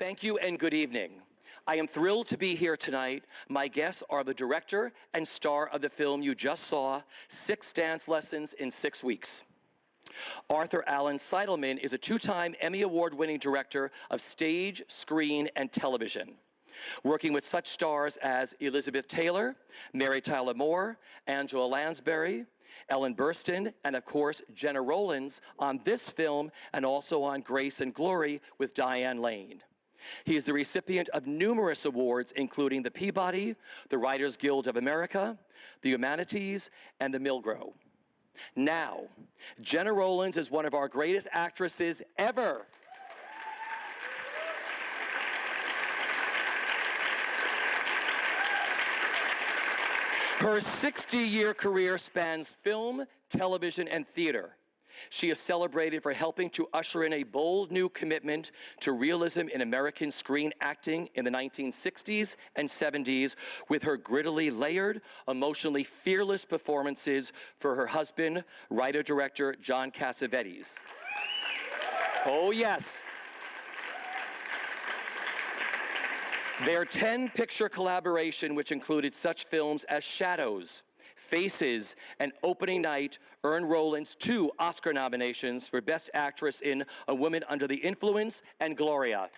Thank you and good evening. I am thrilled to be here tonight. My guests are the director and star of the film you just saw, 6 Dance Lessons in 6 Weeks. Allan Seidelman is a 2-time Emmy Award-winning director of stage, screen, and television, working with such stars as Elizabeth Taylor, Mary Tyler Moore, Angela Lansbury, Ellen Burstyn, and of course, Gena Rowlands on this film and also on Grace and Glory with Diane Lane. He is the recipient of numerous awards, including the Peabody, the Writers Guild of America, the Humanities, and the Milgro. Now, Gena Rowlands is one of our greatest actresses ever. Her 60-year career spans film, television, and theater. She is celebrated for helping to usher in a bold new commitment to realism in American screen acting in the 1960s and 70s with her grittily layered, emotionally fearless performances for her husband, writer-director John Cassavetes. Oh, yes. Their 10-picture collaboration, which included such films as Shadows, Faces, and Opening Night, earned Rowlands 2 Oscar nominations for Best Actress in A Woman Under the Influence and Gloria.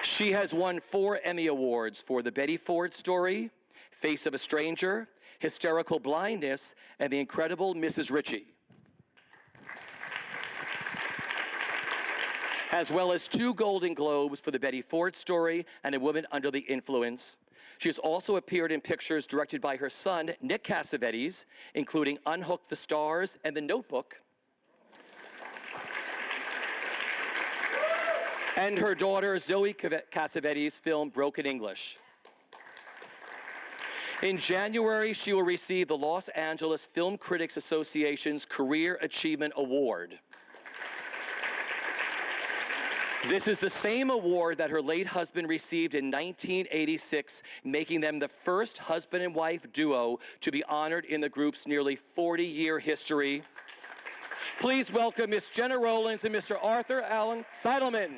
She has won 4 Emmy Awards for The Betty Ford Story, Face of a Stranger, Hysterical Blindness, and The Incredible Mrs. Ritchie, as well as 2 Golden Globes for The Betty Ford Story and A Woman Under the Influence. She has also appeared in pictures directed by her son, Nick Cassavetes, including Unhook the Stars and The Notebook, and her daughter, Zoeys Cassavetes' film, Broken English. In January, she will receive the Los Angeles Film Critics Association's Career Achievement Award. This is the same award that her late husband received in 1986, making them the first husband and wife duo to be honored in the group's nearly 40-year history. Please welcome Miss Gena Rowlands and Mr. Allan Seidelman.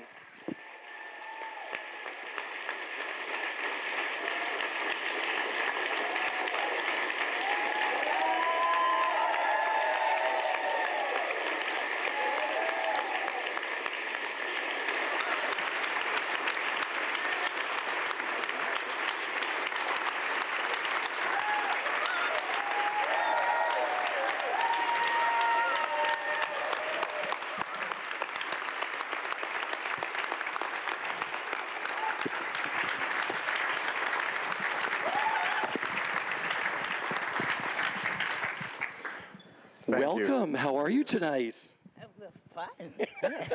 Welcome. How are you tonight? Well, fine. Yes.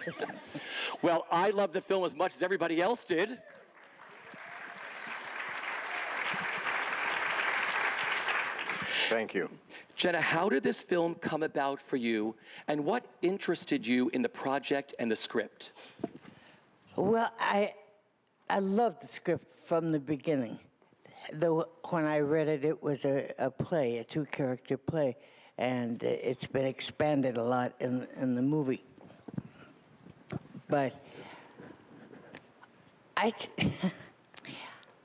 Well, I love the film as much as everybody else did. Thank you. Gena, how did this film come about for you, and what interested you in the project and the script? Well, I loved the script from the beginning. Though when I read it, it was a play, a 2-character play, and it's been expanded a lot in the movie. But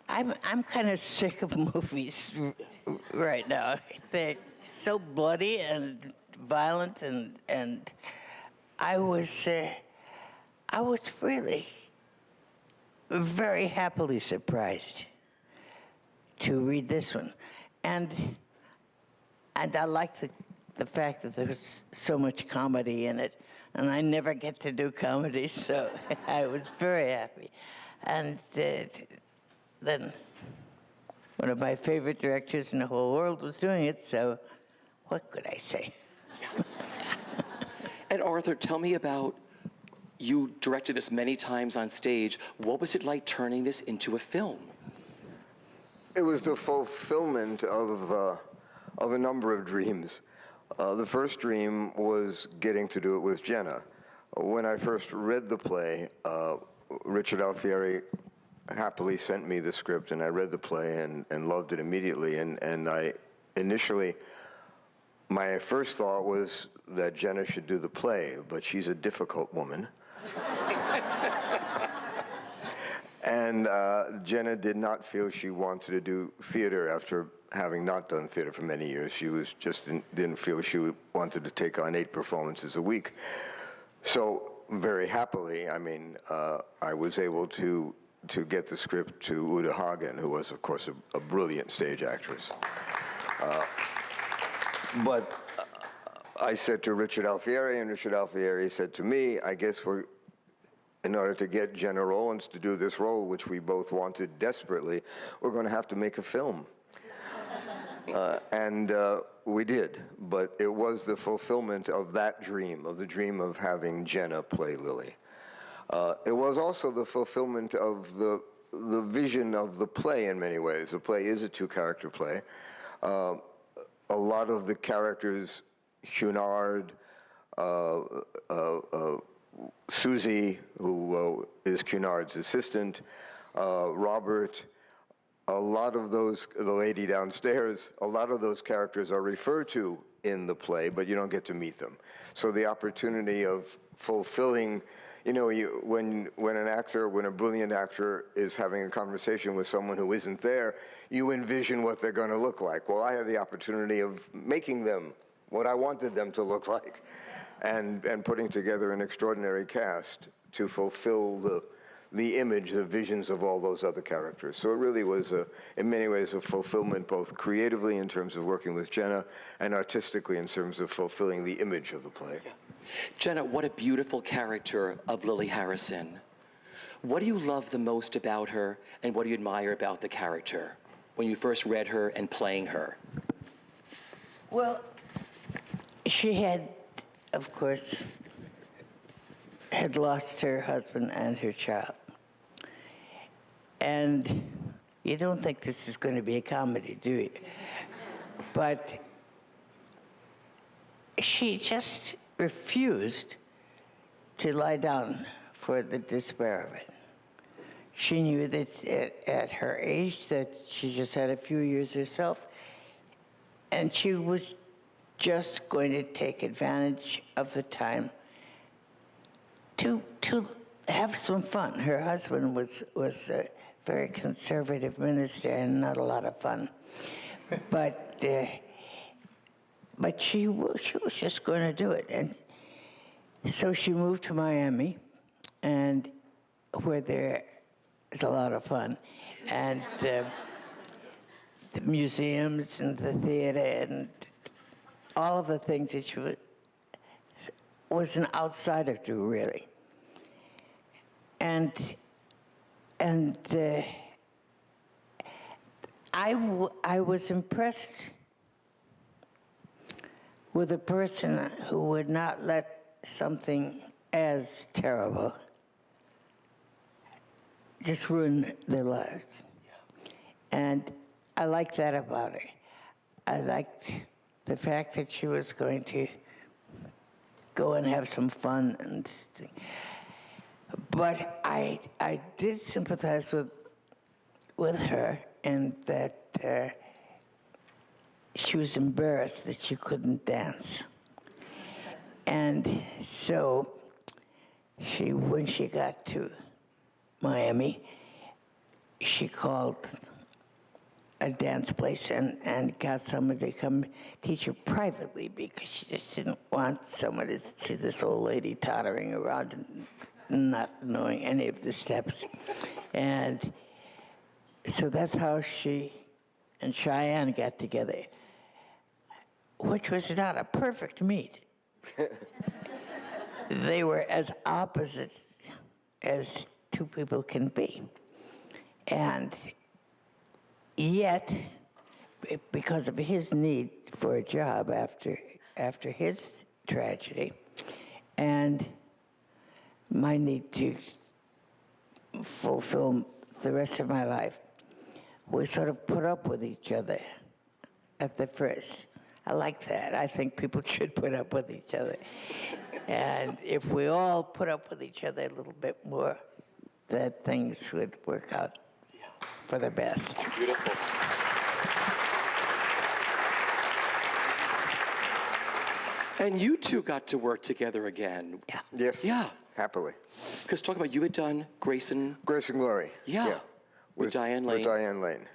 I'm kind of sick of movies right now. They're so bloody and violent, and I was really very happily surprised to read this one, and I like the fact that there's so much comedy in it, and I never get to do comedy, so I was very happy. And then one of my favorite directors in the whole world was doing it, so what could I say? And Arthur, tell me about, you directed this many times on stage. What was it like turning this into a film? It was the fulfillment of a number of dreams. The first dream was getting to do it with Jenna. When I first read the play, Richard Alfieri happily sent me the script, and I read the play and loved it immediately. And I initially, my first thought was that Jenna should do the play, but she's a difficult woman. And Jenna did not feel she wanted to do theater after having not done theater for many years. She was just didn't feel she wanted to take on 8 performances a week. So very happily, I mean, I was able to get the script to Uta Hagen, who was, of course, a brilliant stage actress. But I said to Richard Alfieri, and Richard Alfieri said to me, I guess in order to get Gena Rowlands to do this role, which we both wanted desperately, we're going to have to make a film. And we did, but it was the fulfillment of that dream, of the dream of having Jenna play Lily. It was also the fulfillment of the vision of the play in many ways. The play is a 2-character play. A lot of the characters, Cunard, Susie, who is Cunard's assistant, Robert, a lot of those, the lady downstairs, a lot of those characters are referred to in the play, but you don't get to meet them. So the opportunity of fulfilling, you know, when a brilliant actor is having a conversation with someone who isn't there, you envision what they're going to look like. Well, I had the opportunity of making them what I wanted them to look like, and putting together an extraordinary cast to fulfill the image, the visions of all those other characters. So it really was, in many ways, a fulfillment, both creatively in terms of working with Jenna, and artistically in terms of fulfilling the image of the play. Yeah. Jenna, what a beautiful character of Lily Harrison. What do you love the most about her, and what do you admire about the character when you first read her and playing her? Well, she had, of course, had lost her husband and her child. And you don't think this is going to be a comedy, do you? But she just refused to lie down for the despair of it. She knew that at her age that she just had a few years herself, and she was just going to take advantage of the time to have some fun. Her husband was a very conservative minister and not a lot of fun, but she was just going to do it, and so she moved to Miami, and where there is a lot of fun, and the museums and the theater and all of the things that she was an outsider to, really. And I was impressed with a person who would not let something as terrible just ruin their lives. And I liked that about her. I liked the fact that she was going to go and have some fun and but I did sympathize with her, in that she was embarrassed that she couldn't dance. And so when she got to Miami, she called a dance place and got someone to come teach her privately, because she just didn't want someone to see this old lady tottering around and not knowing any of the steps. And so that's how she and Cheyenne got together, which was not a perfect meet. They were as opposite as two people can be. And yet, because of his need for a job after his tragedy, and my need to fulfill the rest of my life, we sort of put up with each other at the first. I like that. I think people should put up with each other. And if we all put up with each other a little bit more, that things would work out for the best. And you two got to work together again. Yeah. Yes. Yeah. Happily. Because talk about, you had done Grace and Grace and Glory. Yeah. With Diane Lane. With Diane Lane.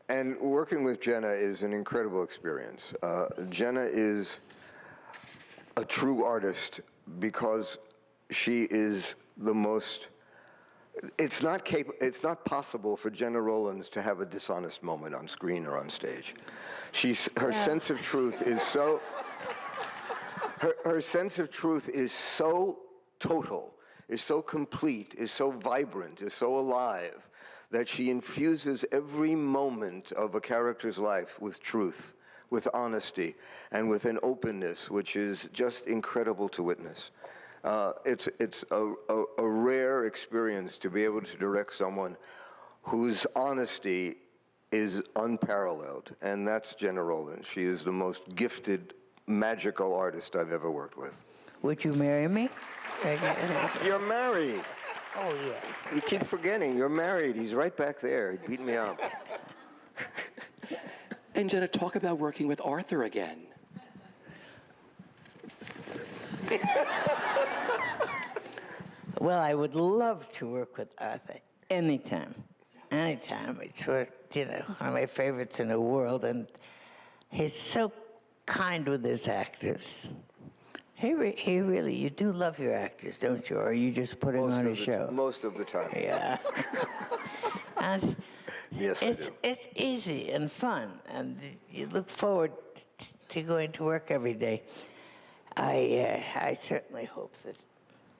And working with Jenna is an incredible experience. Jenna is a true artist because she is the most. It's not possible for Gena Rowlands to have a dishonest moment on screen or on stage. Her sense of truth is so. Her sense of truth is so total, is so complete, is so vibrant, is so alive, that she infuses every moment of a character's life with truth, with honesty, and with an openness which is just incredible to witness. It's a rare experience to be able to direct someone whose honesty is unparalleled, and that's Gena Rowlands. She is the most gifted, magical artist I've ever worked with. Would you marry me? You're married. Oh, yeah. You keep forgetting, you're married. He's right back there. He beat me up. And Jenna, talk about working with Arthur again. Well, I would love to work with Arthur anytime. Anytime. It's one of my favorites in the world, and he's so kind with his actors. He really, you do love your actors, don't you? Or you just put him on a show? Most of the time. Yeah. And Yes, it's easy and fun, and you look forward to going to work every day. I certainly hope that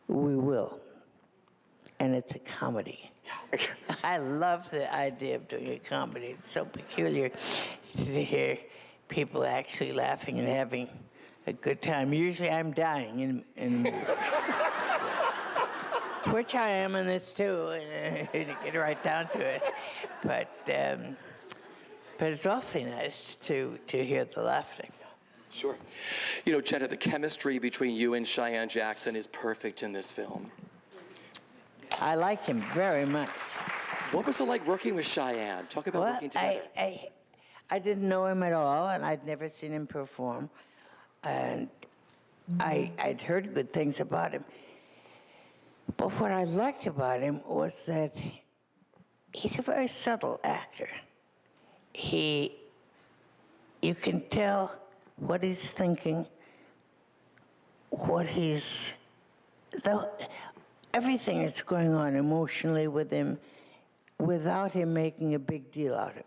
we will. And it's a comedy. I love the idea of doing a comedy. It's so peculiar to hear people actually laughing and having a good time. Usually I'm dying in which I am in this too, to get right down to it. But it's awfully nice to hear the laughing. Sure. You know, Jenna, the chemistry between you and Cheyenne Jackson is perfect in this film. I like him very much. What was it like working with Cheyenne? Talk about working together. I didn't know him at all, and I'd never seen him perform. And I'd heard good things about him. But what I liked about him was that he's a very subtle actor. You can tell what he's thinking, everything that's going on emotionally with him, without him making a big deal out of it.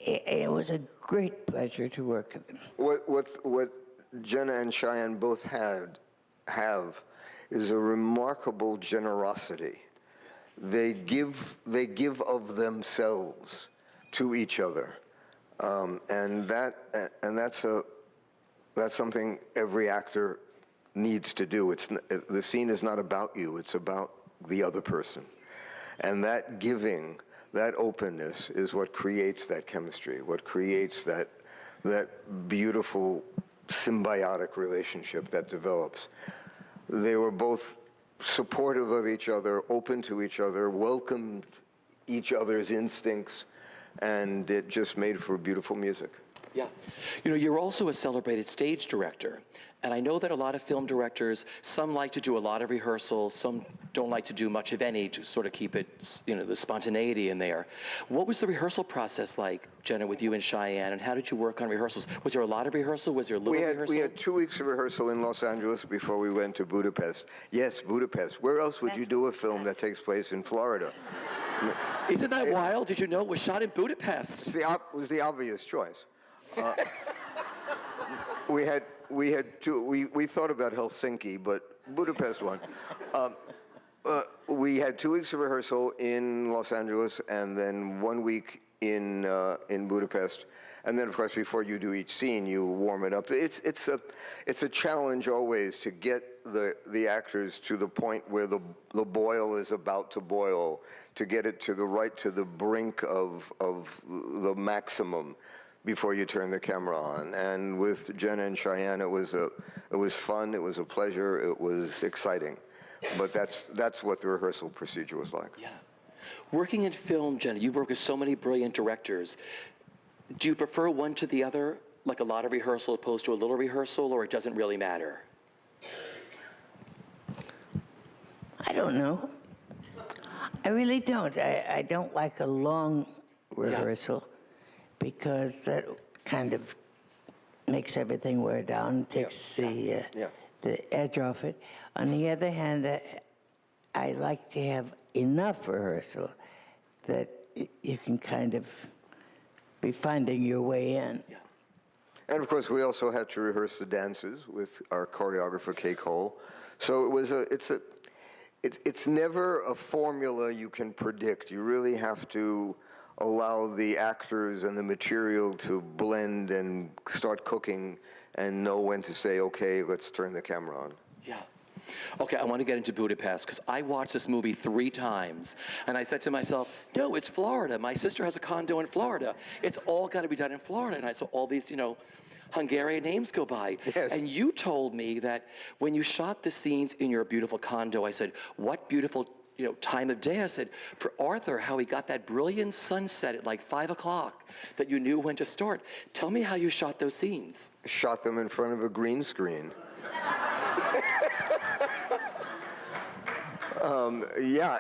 It was a great pleasure to work with him. What Jenna and Cheyenne both have is a remarkable generosity. They give of themselves to each other, and that's something every actor needs to do. The scene is not about you; it's about the other person, and that giving, that openness, is what creates that chemistry. What creates that beautiful symbiotic relationship that develops. They were both supportive of each other, open to each other, welcomed each other's instincts, and it just made for beautiful music. Yeah. You know, you're also a celebrated stage director. And I know that a lot of film directors, some like to do a lot of rehearsals, some don't like to do much of any to sort of keep it, the spontaneity in there. What was the rehearsal process like, Jenna, with you and Cheyenne, and how did you work on rehearsals? Was there a lot of rehearsal? Was there a little rehearsal? We had 2 weeks of rehearsal in Los Angeles before we went to Budapest. Yes, Budapest. Where else would you do a film that takes place in Florida? Isn't that wild? Did you know it was shot in Budapest? It was the obvious choice. We thought about Helsinki, but Budapest won. We had 2 weeks of rehearsal in Los Angeles, and then 1 week in Budapest, and then of course before you do each scene, you warm it up. It's a challenge always to get the actors to the point where the boil is about to boil, to get it to the brink of the maximum before you turn the camera on. And with Jenna and Cheyenne, it was fun, it was a pleasure, it was exciting. But that's what the rehearsal procedure was like. Yeah. Working in film, Jenna, you've worked with so many brilliant directors. Do you prefer one to the other? like a lot of rehearsal opposed to a little rehearsal, or it doesn't really matter? I don't know. I really don't. I don't like a long rehearsal because that kind of makes everything wear down, takes the edge off it. On the other hand, I like to have enough rehearsal that you can kind of be finding your way in. Yeah. And of course, we also had to rehearse the dances with our choreographer, Kay Cole. So it's never a formula you can predict. You really have to allow the actors and the material to blend and start cooking and know when to say, okay, let's turn the camera on. Yeah. Okay, I want to get into Budapest because I watched this movie 3 times and I said to myself, no, it's Florida. My sister has a condo in Florida. It's all got to be done in Florida. And I saw all these, Hungarian names go by. Yes. And you told me that when you shot the scenes in your beautiful condo, I said, what beautiful time of day? I said, for Arthur, how he got that brilliant sunset at like 5 o'clock that you knew when to start. Tell me how you shot those scenes. Shot them in front of a green screen.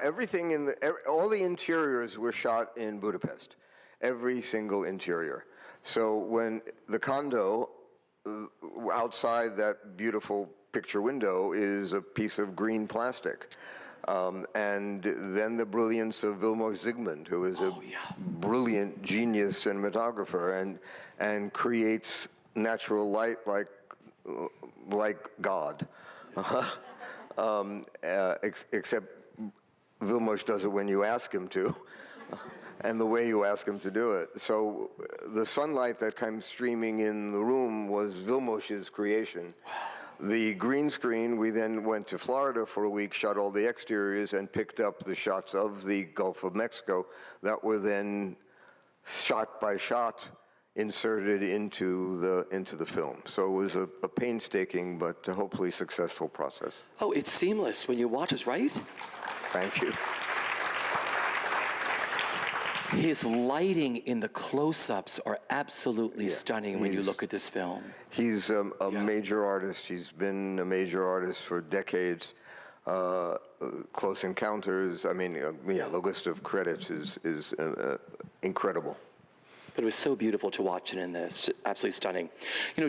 Everything all the interiors were shot in Budapest. Every single interior. So when the condo, outside that beautiful picture window is a piece of green plastic. And then the brilliance of Vilmos Zsigmond, who is a brilliant genius cinematographer and creates natural light like God. Except Vilmos does it when you ask him to, and the way you ask him to do it. So the sunlight that comes streaming in the room was Vilmos's creation. The green screen, we then went to Florida for a week, shot all the exteriors, and picked up the shots of the Gulf of Mexico that were then shot by shot inserted into the film. So it was a painstaking but hopefully successful process. Oh, it's seamless when you watch us, right? Thank you. His lighting in the close-ups are absolutely stunning when you look at this film. He's a major artist. He's been a major artist for decades. Close Encounters, the list of credits is incredible. But it was so beautiful to watch it in this, absolutely stunning.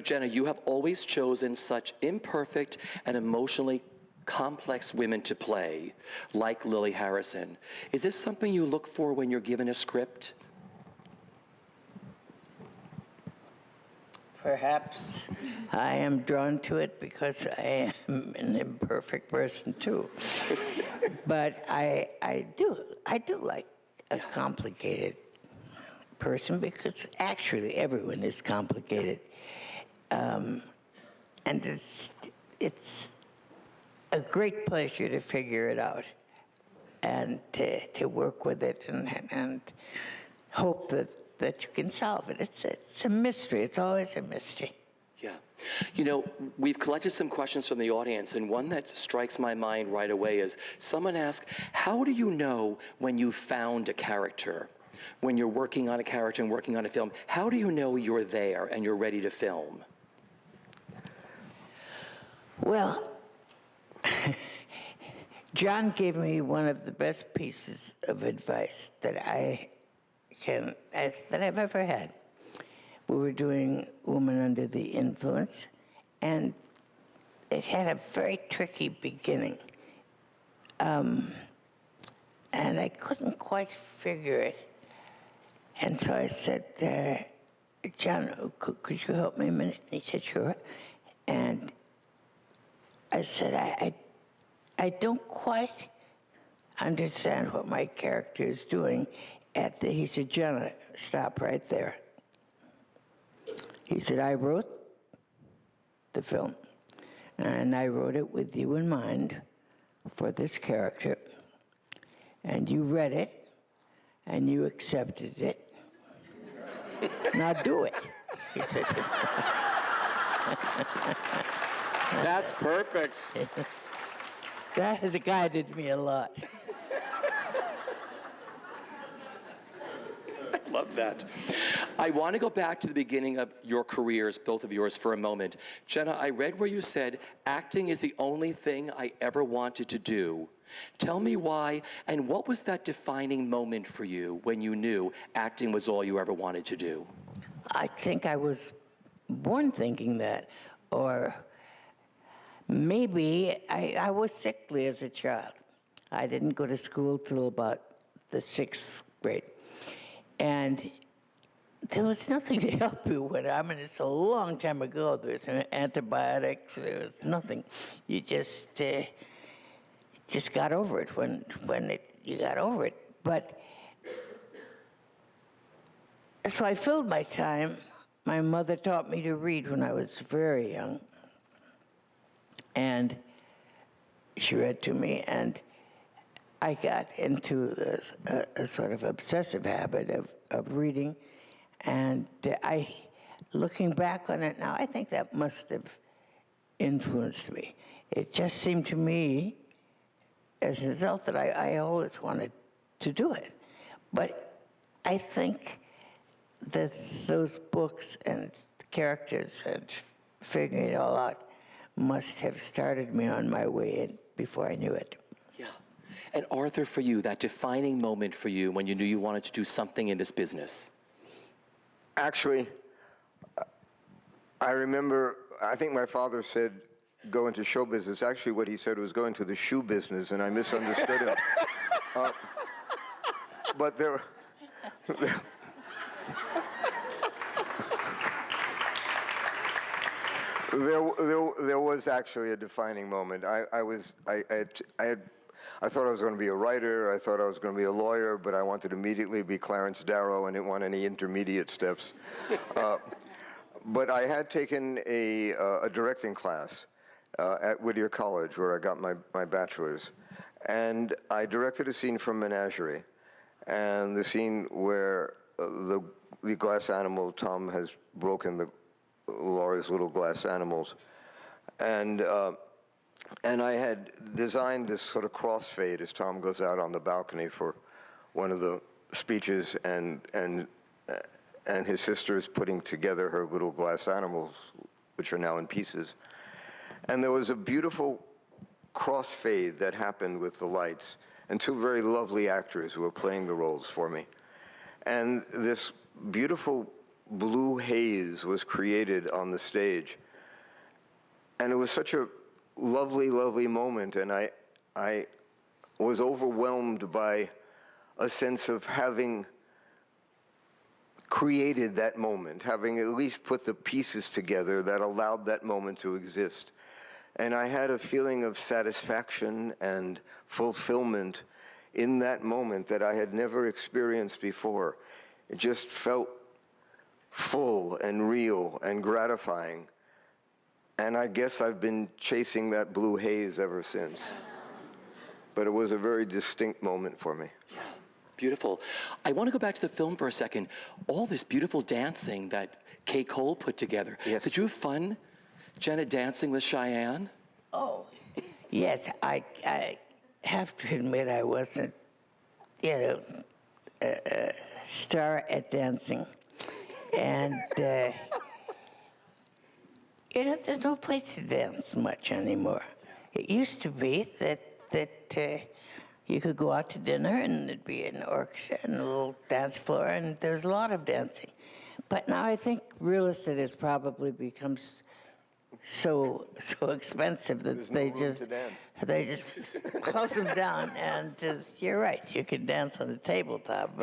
Jenna, you have always chosen such imperfect and emotionally complex women to play, like Lily Harrison. Is this something you look for when you're given a script? Perhaps I am drawn to it because I am an imperfect person too. But I do like a complicated person because actually everyone is complicated. And it's a great pleasure to figure it out and to work with it and hope that you can solve it. It's a mystery. It's always a mystery. Yeah. We've collected some questions from the audience, and one that strikes my mind right away is someone asked, how do you know when you found a character? When you're working on a character and working on a film, how do you know you're there and you're ready to film? Well, John gave me one of the best pieces of advice that I've ever had. We were doing Woman Under the Influence, and it had a very tricky beginning. And I couldn't quite figure it. And so I said, John, could you help me a minute? And he said, sure. And I said, I don't quite understand what my character is doing he said, Jenna, stop right there. He said, I wrote the film, and I wrote it with you in mind for this character, and you read it, and you accepted it. Now do it, he said. That's perfect. That has guided me a lot. love that. I want to go back to the beginning of your careers, both of yours, for a moment. Jenna, I read where you said, acting is the only thing I ever wanted to do. Tell me why, and what was that defining moment for you when you knew acting was all you ever wanted to do? I think I was born thinking that, or maybe I was sickly as a child. I didn't go to school till about the 6th grade. And there was nothing to help you with it. I mean, it's a long time ago. There was no antibiotics. There was nothing. You just got over it when you got over it. But so I filled my time. My mother taught me to read when I was very young. And she read to me, and I got into a sort of obsessive habit of reading. And looking back on it now, I think that must have influenced me. It just seemed to me, as an adult, that I always wanted to do it. But I think that those books and characters and figuring it all out must have started me on my way in before I knew it. Yeah. And Arthur, for you, that defining moment for you when you knew you wanted to do something in this business? Actually, I remember, I think my father said, go into show business. Actually, what he said was go into the shoe business, and I misunderstood him. But there was actually a defining moment. I thought I was going to be a writer. I thought I was going to be a lawyer, but I wanted to immediately be Clarence Darrow and didn't want any intermediate steps. But I had taken a directing class at Whittier College, where I got my bachelor's. And I directed a scene from Menagerie. And the scene where the glass animal, Tom has broken Laura's little glass animals. And I had designed this sort of crossfade as Tom goes out on the balcony for one of the speeches, and his sister is putting together her little glass animals, which are now in pieces. And there was a beautiful crossfade that happened with the lights, and two very lovely actors who were playing the roles for me. And this beautiful blue haze was created on the stage. And it was such a lovely, lovely moment, and I was overwhelmed by a sense of having created that moment, having at least put the pieces together that allowed that moment to exist. And I had a feeling of satisfaction and fulfillment in that moment that I had never experienced before. It just felt full and real and gratifying. And I guess I've been chasing that blue haze ever since. But it was a very distinct moment for me. Yeah, beautiful. I want to go back to the film for a second. All this beautiful dancing that Kay Cole put together. Yes. Did you have fun, Jenna, dancing with Cheyenne? Oh, yes. I have to admit I wasn't, a star at dancing. And, there's no place to dance much anymore. It used to be that you could go out to dinner and there'd be an orchestra and a little dance floor, and there's a lot of dancing. But now I think real estate has probably become so expensive that they just close them down. And you're right, you can dance on the tabletop,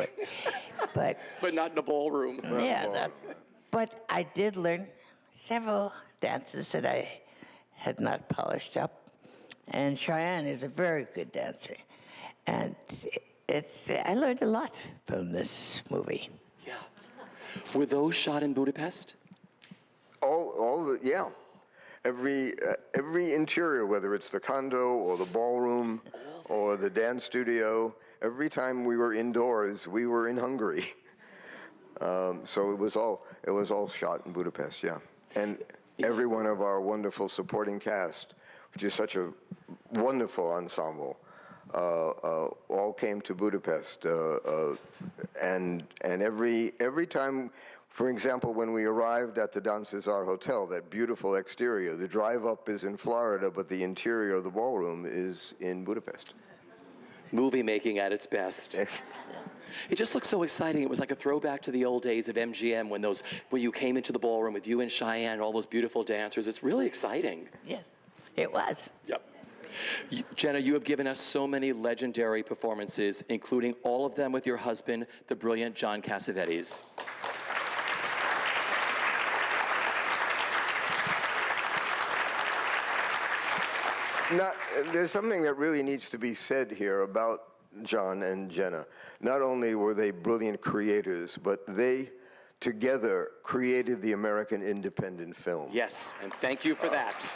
but not in a ballroom. Yeah, but I did learn several dances that I had not polished up, and Cheyenne is a very good dancer, and I learned a lot from this movie. Yeah. Were those shot in Budapest? Yeah. Every interior, whether it's the condo or the ballroom or the dance studio, every time we were indoors, we were in Hungary. So it was all shot in Budapest, yeah. And every one of our wonderful supporting cast, which is such a wonderful ensemble, all came to Budapest, and every time. For example, when we arrived at the Dan Cesar Hotel, that beautiful exterior, the drive-up is in Florida, but the interior of the ballroom is in Budapest. Movie making at its best. It just looks so exciting. It was like a throwback to the old days of MGM when you came into the ballroom with you and Cheyenne, all those beautiful dancers. It's really exciting. Yes, it was. Yep. Jenna, you have given us so many legendary performances, including all of them with your husband, the brilliant John Cassavetes. There's something that really needs to be said here about John and Jenna. Not only were they brilliant creators, but they together created the American independent film. Yes, and thank you for that.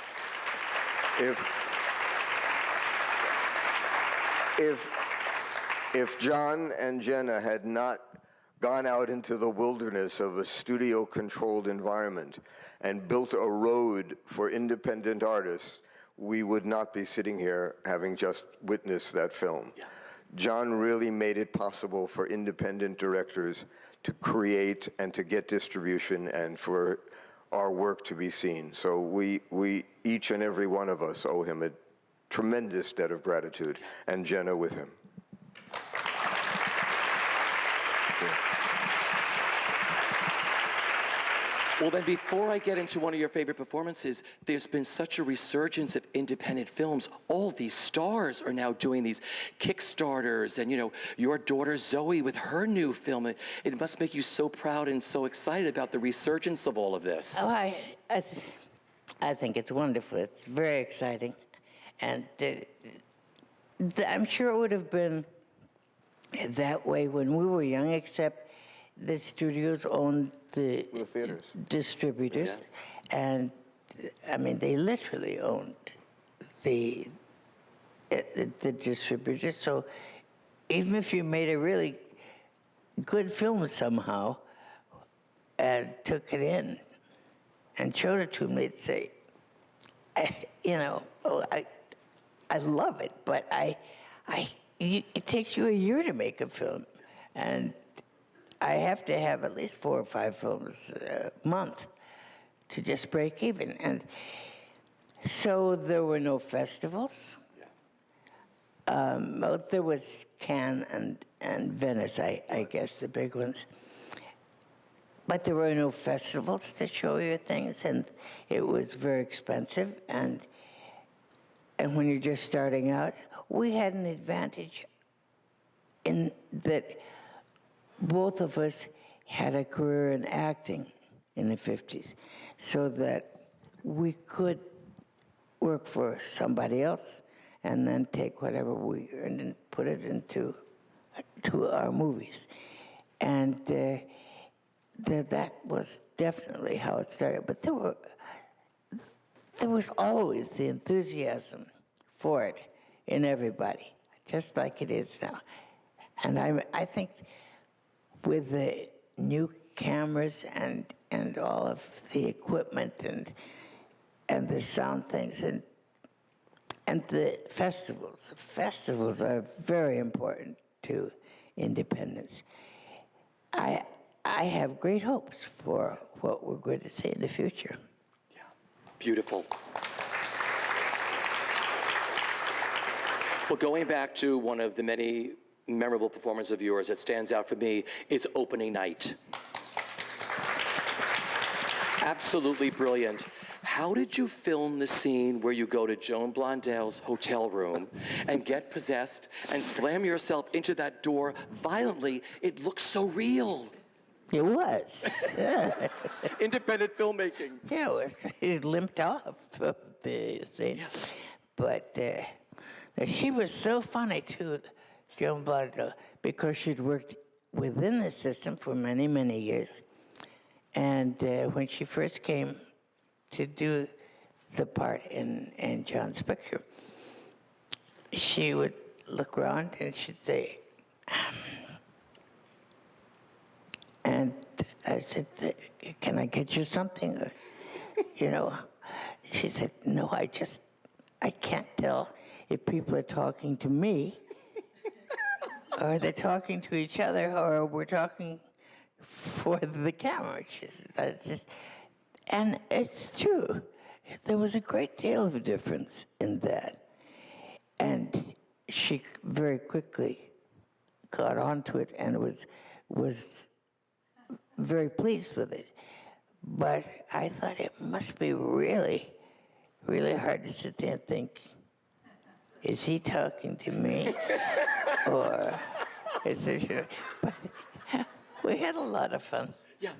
If John and Jenna had not gone out into the wilderness of a studio-controlled environment and built a road for independent artists, we would not be sitting here having just witnessed that film. Yeah. John really made it possible for independent directors to create and to get distribution and for our work to be seen. So we each and every one of us owe him a tremendous debt of gratitude, and Jenna with him. Well, then, before I get into one of your favorite performances, there's been such a resurgence of independent films. All these stars are now doing these Kickstarters, and, you know, your daughter Zoe with her new film. It must make you so proud and so excited about the resurgence of all of this. Oh, I think it's wonderful. It's very exciting. And I'm sure it would have been that way when we were young, except the studios owned the theaters, distributors, and I mean they literally owned the distributors. So even if you made a really good film somehow and took it in and showed it to them, they'd say, you know, oh, I love it, but it takes you a year to make a film, and I have to have at least 4 or 5 films a month to just break even. And so there were no festivals. There was Cannes and Venice, I guess, the big ones. But there were no festivals to show your things, and it was very expensive. And when you're just starting out, we had an advantage in that both of us had a career in acting in the 50s, so that we could work for somebody else and then take whatever we earned and put it into our movies. And that was definitely how it started. But there was always the enthusiasm for it in everybody, just like it is now. And I think with the new cameras and all of the equipment and the sound things and the festivals. Festivals are very important to independence. I have great hopes for what we're going to see in the future. Yeah, beautiful. Well, going back to one of the many memorable performance of yours that stands out for me is Opening Night. Absolutely brilliant. How did you film the scene where you go to Joan Blondell's hotel room and get possessed and slam yourself into that door violently? It looks so real. It was. Independent filmmaking. Yeah, it limped off of the scene. Yes. But she was so funny, too, Joan Blondell, because she'd worked within the system for many, many years. And when she first came to do the part in John's picture, she would look around and she'd say, and I said, can I get you something? Or, you know, she said, no, I can't tell if people are talking to me or they're talking to each other, or we're talking for the camera. And it's true. There was a great deal of difference in that. And she very quickly got onto it and was very pleased with it. But I thought it must be really, really hard to sit there and think, is he talking to me? Or is it... But we had a lot of fun. Yeah.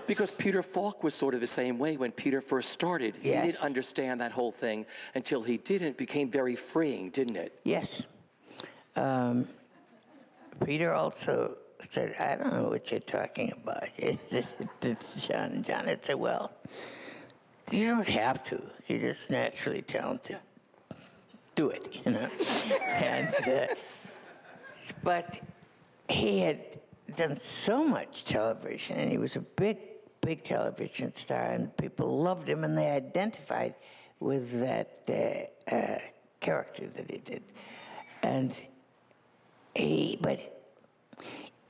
Because Peter Falk was sort of the same way when Peter first started. Yes. He didn't understand that whole thing until he did. It became very freeing, didn't it? Yes. Peter also said, I don't know what you're talking about. John had said, well, you don't have to. You're just naturally talented. Yeah. Do it, you know. And, but he had done so much television, and he was a big television star, and people loved him, and they identified with that character that he did. And but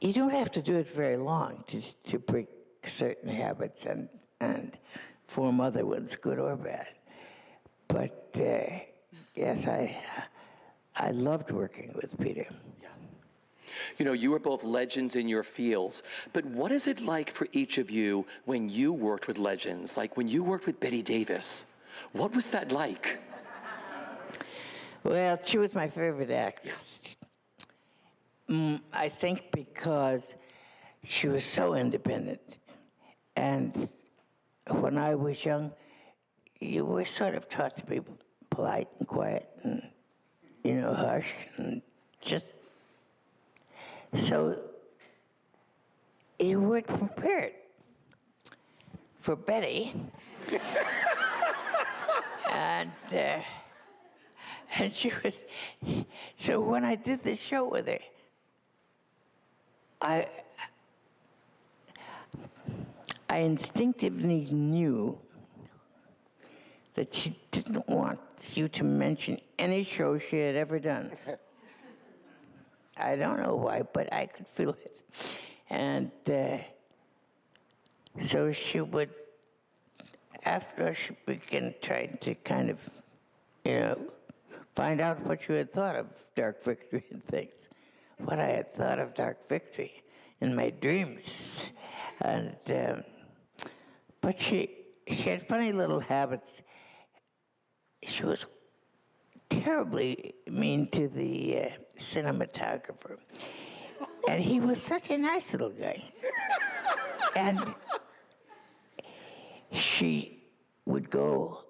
you don't have to do it very long to break certain habits and form other ones, good or bad. But yes, I loved working with Peter. Yeah. You know, you are both legends in your fields, but what is it like for each of you when you worked with legends? Like when you worked with Bette Davis, what was that like? Well, she was my favorite actress. I think because she was so independent. And when I was young, you were sort of taught to be polite and quiet and, you know, hush and just... So you weren't prepared for Betty. And she would... So when I did the show with her, I instinctively knew that she didn't want you to mention any show she had ever done. I don't know why, but I could feel it. And so she would, after she began trying to kind of, you know, find out what you had thought of Dark Victory and things. What I had thought of Dark Victory in my dreams. And, but she had funny little habits. She was terribly mean to the cinematographer. And he was such a nice little guy. And she would go,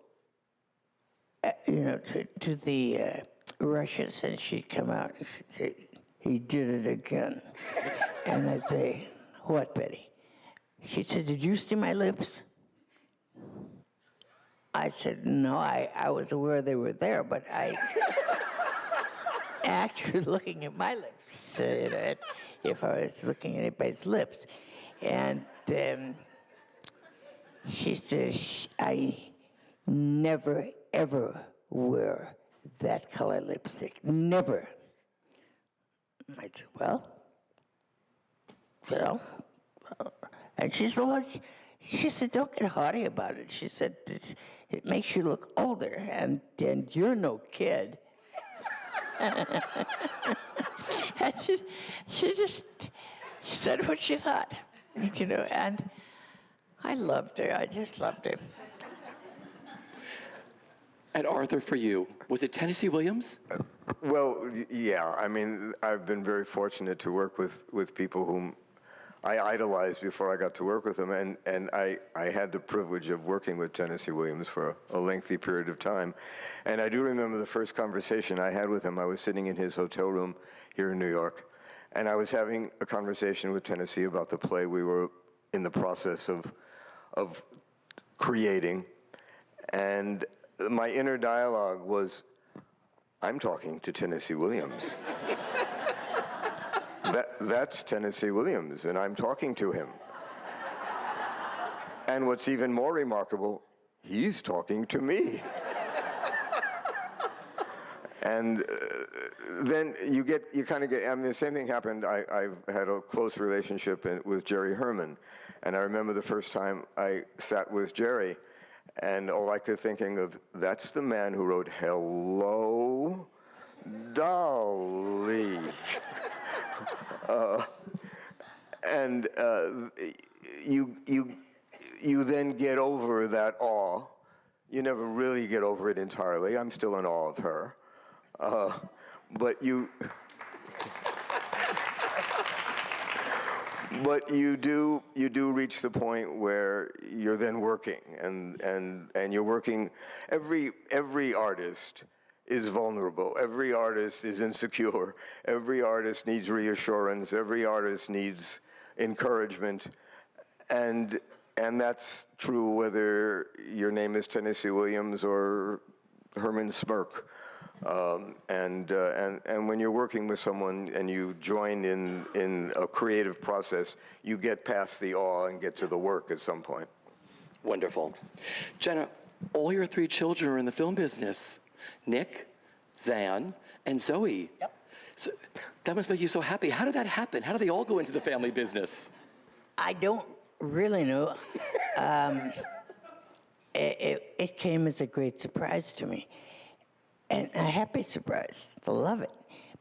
you know, to the rushes, and she'd come out and she'd say, he did it again. And I'd say, what, Betty? She said, did you see my lips? I said, no, I was aware they were there, but I actually looking at my lips, you know, if I was looking at anybody's lips. And she says, I never, ever wear that color lipstick. Never. I said, well, you know. And she said, well, she said, don't get haughty about it. She said, it makes you look older, and you're no kid. And she just said what she thought, you know, and I loved her. I just loved her. And Arthur, for you, was it Tennessee Williams? Well, yeah. I mean, I've been very fortunate to work with people whom I idolized before I got to work with them, and I had the privilege of working with Tennessee Williams for a lengthy period of time. And I do remember the first conversation I had with him. I was sitting in his hotel room here in New York, and I was having a conversation with Tennessee about the play we were in the process of creating. And my inner dialogue was, I'm talking to Tennessee Williams. That's Tennessee Williams, and I'm talking to him. And what's even more remarkable, he's talking to me. And then you kind of get, I mean, the same thing happened. I've had a close relationship with Jerry Herman. And I remember the first time I sat with Jerry, and all I could thinking of, that's the man who wrote Hello, Dolly. And you then get over that awe. You never really get over it entirely. I'm still in awe of her. But you do reach the point where you're then working, and you're working. Every artist is vulnerable. Every artist is insecure. Every artist needs reassurance. Every artist needs encouragement, and that's true whether your name is Tennessee Williams or Herman Smirk. And when you're working with someone and you join in a creative process, you get past the awe and get to the work at some point. Wonderful. Jenna, all your 3 children are in the film business. Nick, Zan, and Zoe. Yep. So that must make you so happy. How did that happen? How did they all go into the family business? I don't really know. It came as a great surprise to me. And a happy surprise. I love it.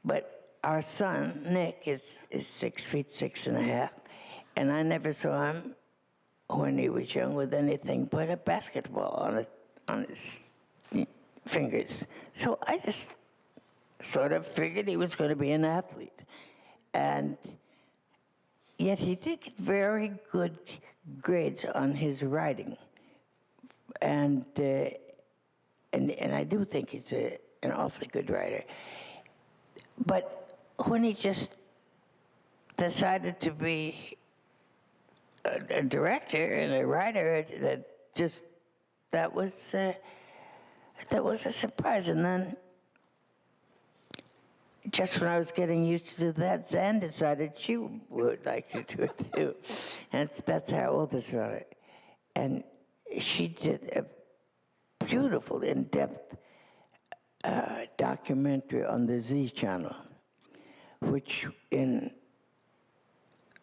But our son, Nick, is 6 feet 6.5. And I never saw him when he was young with anything but a basketball on his fingers. So I just sort of figured he was going to be an athlete. And yet he did get very good grades on his writing. And I do think he's an awfully good writer. But when he just decided to be a director and a writer, that was a surprise. And then, just when I was getting used to that, Zan decided she would like to do it too. And that's our oldest daughter. And she did a beautiful, in-depth documentary on the Z channel, which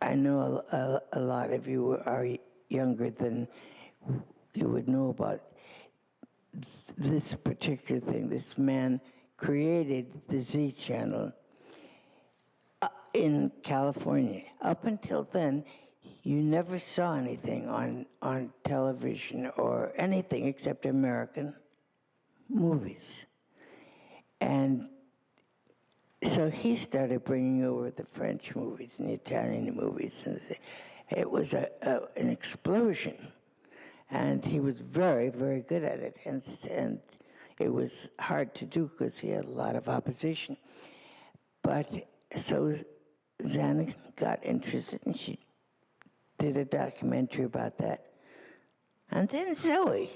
I know a lot of you are younger than you would know about this particular thing. This man created the Z channel in California. Up until then, you never saw anything on television or anything except American movies. And so he started bringing over the French movies and the Italian movies. And it was an explosion. And he was very, very good at it. And it was hard to do because he had a lot of opposition. But so Zana got interested, and she did a documentary about that. And then Zoe,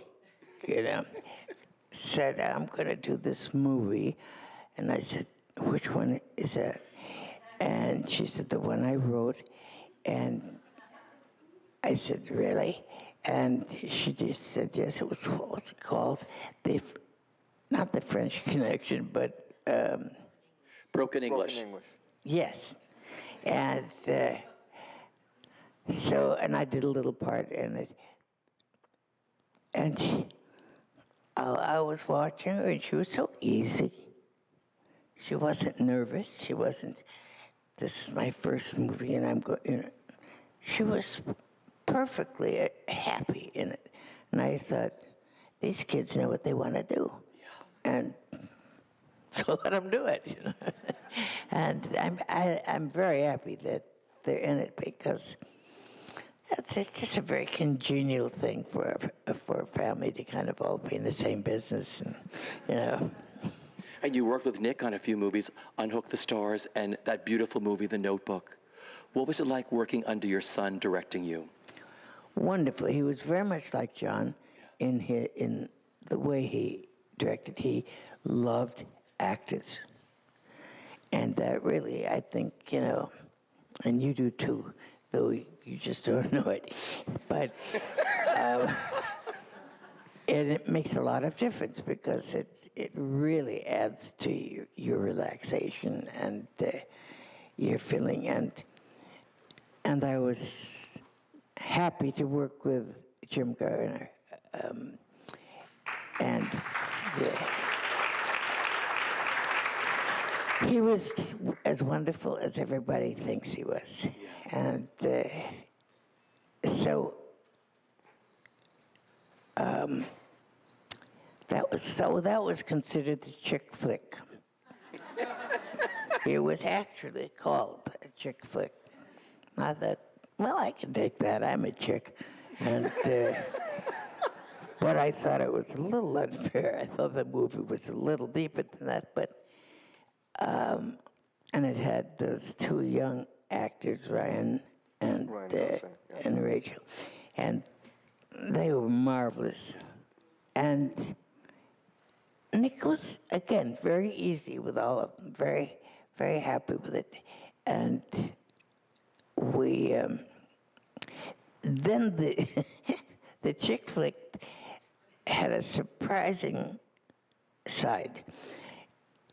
said, I'm going to do this movie. And I said, which one is that? And she said, the one I wrote. And I said, really? And she just said, yes. It was, what was it called? Not the French Connection, but... Broken English. Broken English. Yes. And and I did a little part in it. And I was watching her, and she was so easy. She wasn't nervous. She wasn't, this is my first movie, and I'm going, She was perfectly happy in it. And I thought, these kids know what they want to do. Yeah. And so let them do it. And I'm very happy that they're in it, because it's just a very congenial thing for a family to kind of all be in the same business, and And you worked with Nick on a few movies, Unhook the Stars, and that beautiful movie, The Notebook. What was it like working under your son directing you? Wonderful. He was very much like John in the way he directed. He loved actors. And that really, I think, and you do too, though you just don't know it. But And it makes a lot of difference because it really adds to your relaxation and your feeling. And I was happy to work with Jim Gardner. And he was as wonderful as everybody thinks he was. And so that was considered the chick flick. It was actually called a chick flick. I thought, well, I can take that. I'm a chick. And but I thought it was a little unfair. I thought the movie was a little deeper than that. But and it had those two young actors, Ryan and Rachel, and they were marvelous. And Nick was, again, very easy with all of them, very, very happy with it. And we, then the chick flick had a surprising side.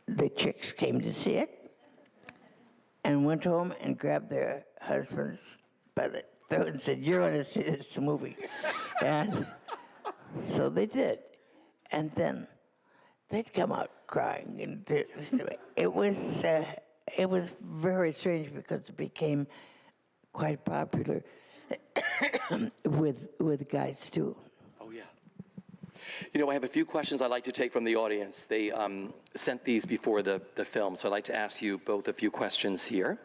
The chicks came to see it and went home and grabbed their husbands by the throat and said, "You're going to see this movie." And so they did. And then they'd come out crying. And it was very strange because it became quite popular with guys too. Oh, yeah. You know, I have a few questions I'd like to take from the audience. They sent these before the film, so I'd like to ask you both a few questions here.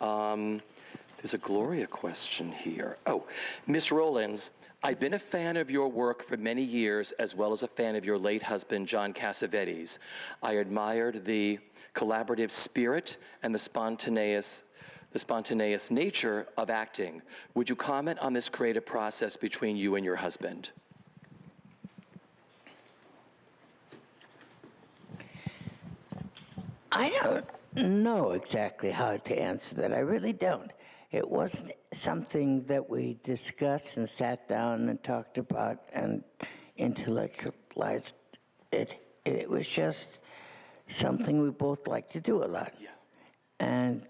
There's a Gloria question here. Oh, Miss Rowlands, I've been a fan of your work for many years, as well as a fan of your late husband, John Cassavetes. I admired the collaborative spirit and the spontaneous nature of acting. Would you comment on this creative process between you and your husband? I don't know exactly how to answer that. I really don't. It wasn't something that we discussed and sat down and talked about and intellectualized it. It was just something we both liked to do a lot. Yeah. And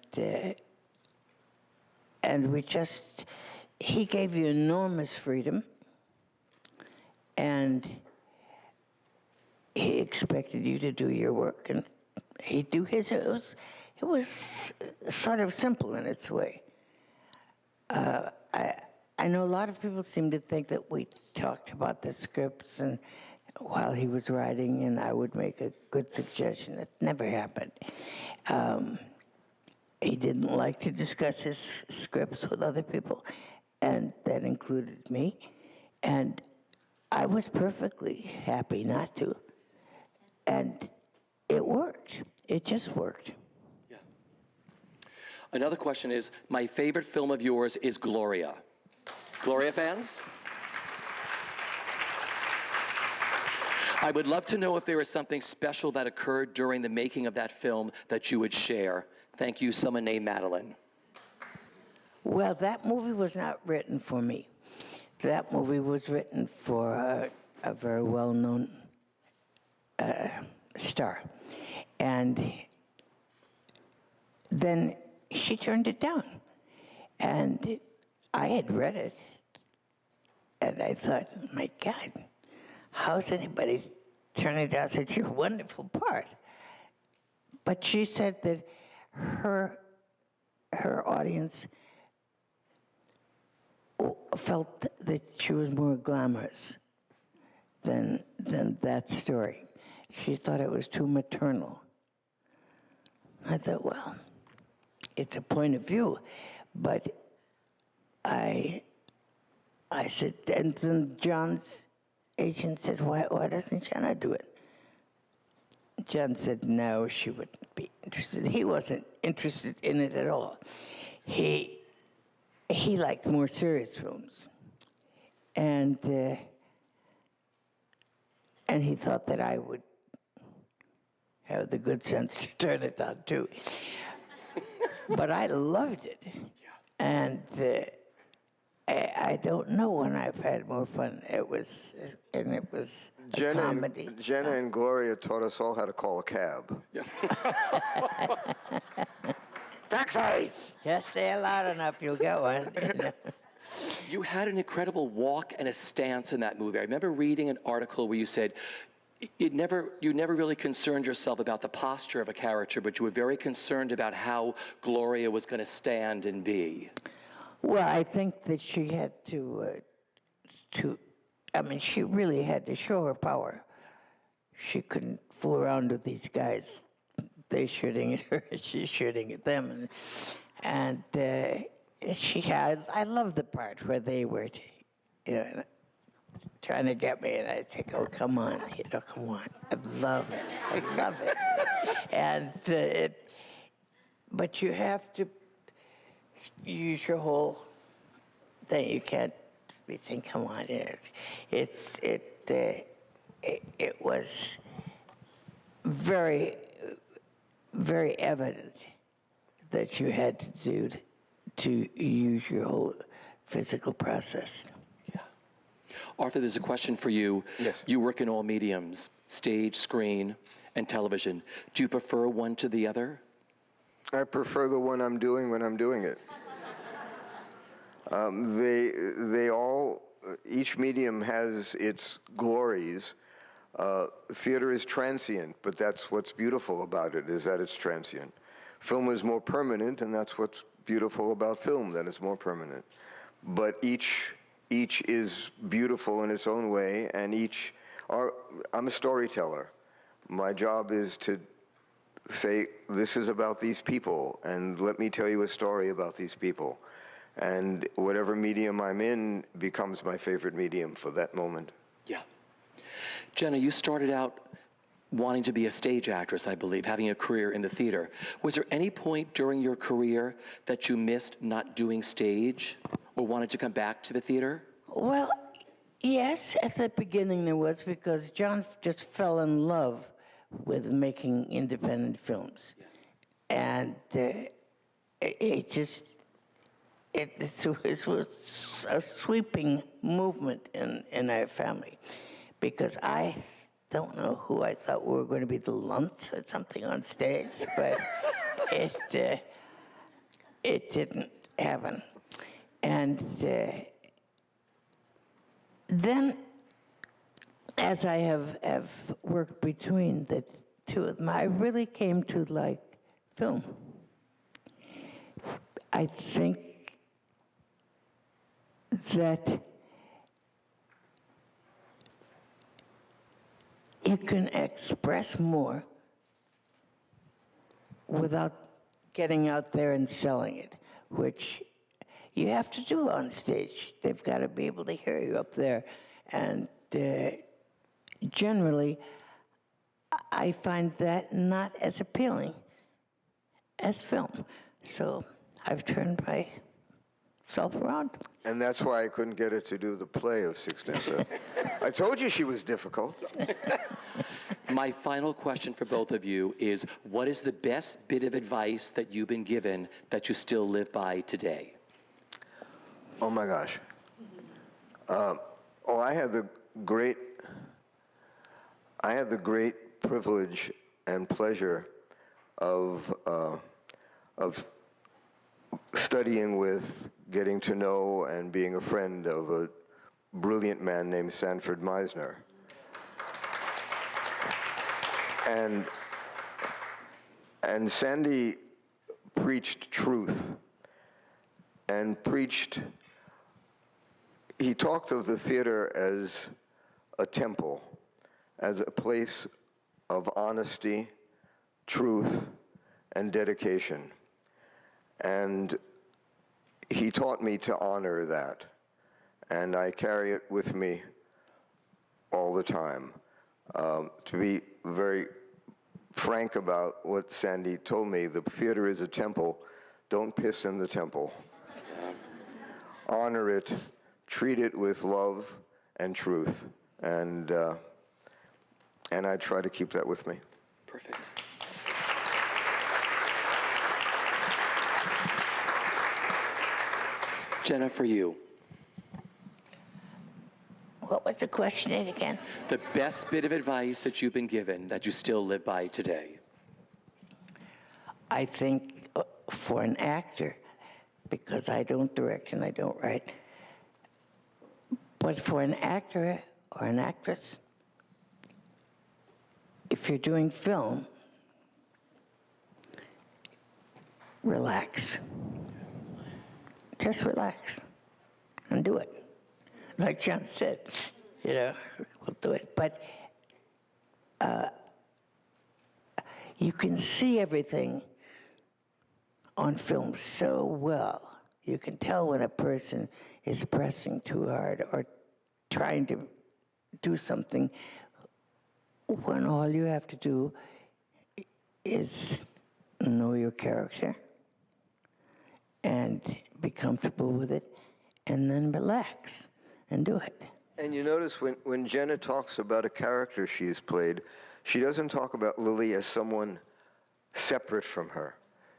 he gave you enormous freedom, and he expected you to do your work, and he'd do his. It was sort of simple in its way. I know a lot of people seem to think that we talked about the scripts and while he was writing, and I would make a good suggestion. That never happened. He didn't like to discuss his scripts with other people, and that included me. And I was perfectly happy not to. And it worked. It just worked. Yeah. Another question is, my favorite film of yours is Gloria. Gloria fans? I would love to know if there is something special that occurred during the making of that film that you would share. Thank you, someone named Madeline. Well, that movie was not written for me. That movie was written for a very well-known star. And then she turned it down. And I had read it. And I thought, my God, how's anybody turning down such a wonderful part? But she said that her audience felt that she was more glamorous than that story. She thought it was too maternal. I thought, well, it's a point of view, but I said, and then John's agent said, why doesn't Jenna do it? John said, no, she wouldn't be interested. He wasn't interested in it at all. He liked more serious films. And he thought that I would have the good sense to turn it down too. But I loved it. And I don't know when I've had more fun. It was a comedy. Jenna and Gloria taught us all how to call a cab. Yeah. Taxi! Just say it loud enough, you'll get one. You had an incredible walk and a stance in that movie. I remember reading an article where you said you never really concerned yourself about the posture of a character, but you were very concerned about how Gloria was going to stand and be. Well, I think that she had she really had to show her power. She couldn't fool around with these guys. They're shooting at her, she's shooting at them. And I love the part where they were, trying to get me, and I'd say, oh, come on, come on. I love it. And but you have to use your whole thing. You can't be saying, come on. It was very, very evident that you had to use your whole physical process. Yeah. Arthur, there's a question for you. Yes. You work in all mediums, stage, screen, and television. Do you prefer one to the other? I prefer the one I'm doing when I'm doing it. They all, each medium has its glories. Theater is transient, but that's what's beautiful about it, is that it's transient. Film is more permanent, and that's what's beautiful about film, that it's more permanent. But each is beautiful in its own way, and I'm a storyteller. My job is to say, this is about these people, and let me tell you a story about these people. And whatever medium I'm in becomes my favorite medium for that moment. Yeah. Jenna, you started out wanting to be a stage actress, I believe, having a career in the theater. Was there any point during your career that you missed not doing stage or wanted to come back to the theater? Well, yes, at the beginning there was, because John just fell in love with making independent films. Yeah. And it was a sweeping movement in our family, because I don't know who I thought were going to be the Lunts or something on stage, but it didn't happen. And then, as I have worked between the two of them, I really came to like film. I think that you can express more without getting out there and selling it, which you have to do on stage. They've got to be able to hear you up there. And generally, I find that not as appealing as film. So I've turned myself around. And that's why I couldn't get her to do the play of Six Dances. I told you she was difficult. My final question for both of you is, what is the best bit of advice that you've been given that you still live by today? Oh my gosh. I had the great privilege and pleasure of studying with, getting to know, and being a friend of a brilliant man named Sanford Meisner. And Sandy preached truth, and he talked of the theater as a temple, as a place of honesty, truth, and dedication. And he taught me to honor that, and I carry it with me all the time. To be very frank about what Sandy told me, the theater is a temple. Don't piss in the temple. Honor it, treat it with love and truth, and I try to keep that with me. Perfect. Jenna, for you, What was the question again? The best bit of advice that you've been given that you still live by today. I think for an actor, because I don't direct and I don't write, but for an actor or an actress, if you're doing film, relax. Just relax and do it. Like John said, we'll do it. But you can see everything on film so well. You can tell when a person is pressing too hard or trying to do something when all you have to do is know your character and be comfortable with it and then relax and do it. And you notice when Jenna talks about a character she's played, she doesn't talk about Lily as someone separate from her.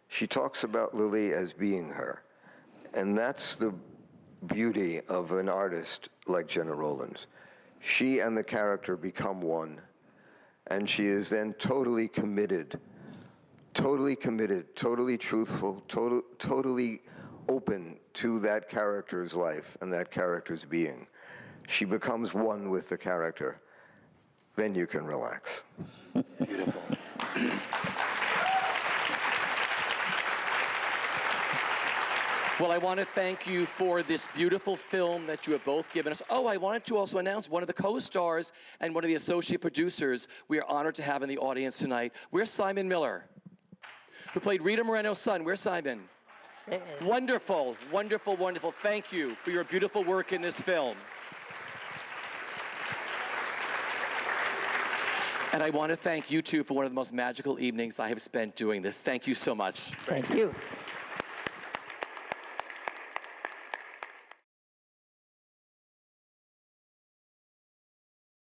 She talks about Lily as being her. And that's the beauty of an artist like Gena Rowlands. She and the character become one. And she is then totally committed, totally truthful, totally open to that character's life and that character's being. She becomes one with the character. Then you can relax. Beautiful. Well, I want to thank you for this beautiful film that you have both given us. Oh, I wanted to also announce one of the co-stars and one of the associate producers we are honored to have in the audience tonight. Where's Simon Miller, who played Rita Moreno's son? Where's Simon? Wonderful, wonderful, wonderful. Thank you for your beautiful work in this film. And I want to thank you two for one of the most magical evenings I have spent doing this. Thank you so much. Thank you.